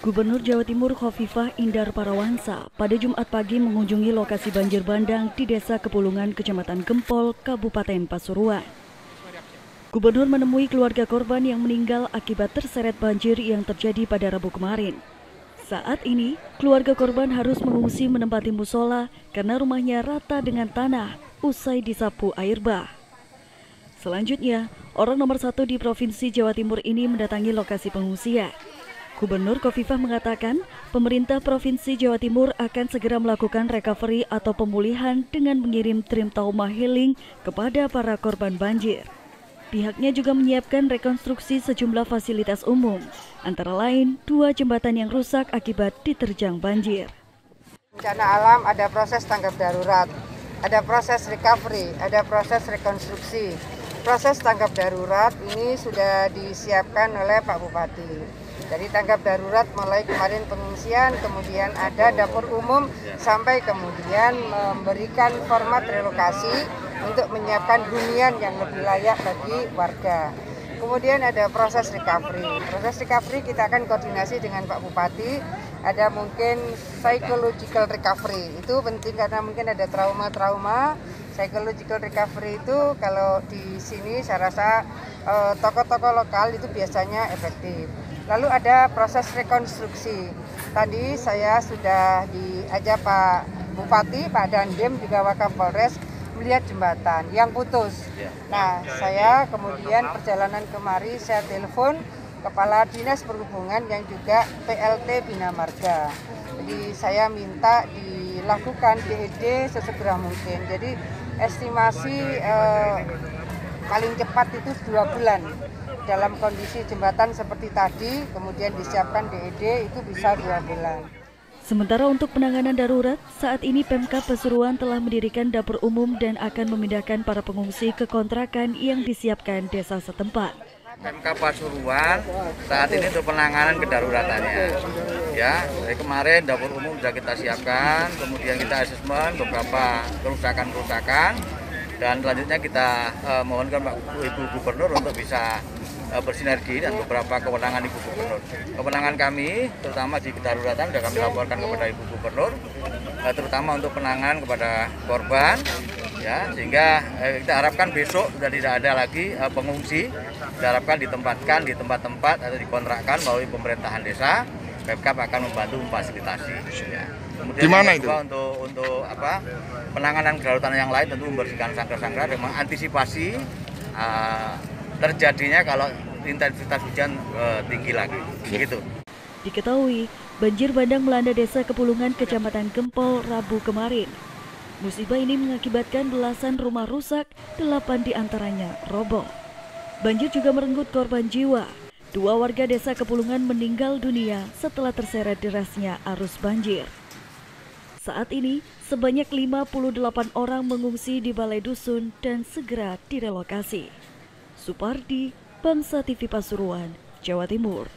Gubernur Jawa Timur Khofifah Indar Parawansa pada Jumat pagi mengunjungi lokasi banjir bandang di Desa Kepulungan, Kecamatan Gempol, Kabupaten Pasuruan. Gubernur menemui keluarga korban yang meninggal akibat terseret banjir yang terjadi pada Rabu kemarin. Saat ini, keluarga korban harus mengungsi menempati musola karena rumahnya rata dengan tanah usai disapu air bah. Selanjutnya, orang nomor 1 di Provinsi Jawa Timur ini mendatangi lokasi pengungsian. Gubernur Khofifah mengatakan, pemerintah Provinsi Jawa Timur akan segera melakukan recovery atau pemulihan dengan mengirim tim trauma healing kepada para korban banjir. Pihaknya juga menyiapkan rekonstruksi sejumlah fasilitas umum, antara lain 2 jembatan yang rusak akibat diterjang banjir. Bencana alam ada proses tanggap darurat, ada proses recovery, ada proses rekonstruksi. Proses tanggap darurat ini sudah disiapkan oleh Pak Bupati. Dari tanggap darurat mulai kemarin pengungsian, kemudian ada dapur umum, sampai kemudian memberikan format relokasi untuk menyiapkan hunian yang lebih layak bagi warga. Kemudian ada proses recovery. Proses recovery kita akan koordinasi dengan Pak Bupati. Ada mungkin psychological recovery. Itu penting karena mungkin ada trauma-trauma. Psychological recovery itu kalau di sini saya rasa tokoh-tokoh lokal itu biasanya efektif. Lalu ada proses rekonstruksi. Tadi saya sudah diajak Pak Bupati, Pak Dandim, juga Wakapolres melihat jembatan yang putus. Nah, saya kemudian perjalanan kemari saya telepon Kepala Dinas Perhubungan yang juga PLT Bina Marga. Jadi saya minta dilakukan DED sesegera mungkin. Jadi estimasi paling cepat itu 2 bulan. Dalam kondisi jembatan seperti tadi, kemudian disiapkan DED itu bisa 2 bulan. Sementara untuk penanganan darurat, saat ini Pemkab Pasuruan telah mendirikan dapur umum dan akan memindahkan para pengungsi ke kontrakan yang disiapkan desa setempat. Pemkab Pasuruan saat ini untuk penanganan kedaruratannya. Ya, dari kemarin dapur umum sudah kita siapkan, kemudian kita asesmen beberapa kerusakan-kerusakan, dan selanjutnya kita mohonkan Pak Ibu Gubernur untuk bisa bersinergi dan beberapa kewenangan Ibu Gubernur. Kewenangan kami, terutama di kedaruratan, sudah kami laporkan kepada Ibu Gubernur, terutama untuk penanganan kepada korban, ya, sehingga kita harapkan besok sudah tidak ada lagi pengungsi. Kita harapkan ditempatkan di tempat-tempat atau dikontrakkan melalui pemerintahan desa. Pemkab akan membantu memfasilitasi. Ya. Kemudian gimana itu? Untuk penanganan kedaruratan yang lain tentu membersihkan sangkar-sangkar dan mengantisipasi terjadinya kalau intensitas hujan tinggi lagi. Begitu. Diketahui, banjir bandang melanda Desa Kepulungan, Kecamatan Gempol, Rabu kemarin. Musibah ini mengakibatkan belasan rumah rusak, 8 diantaranya roboh. Banjir juga merenggut korban jiwa. 2 warga Desa Kepulungan meninggal dunia setelah terseret derasnya arus banjir. Saat ini, sebanyak 58 orang mengungsi di Balai Dusun dan segera direlokasi. Supardi, Bangsa TV Pasuruan, Jawa Timur.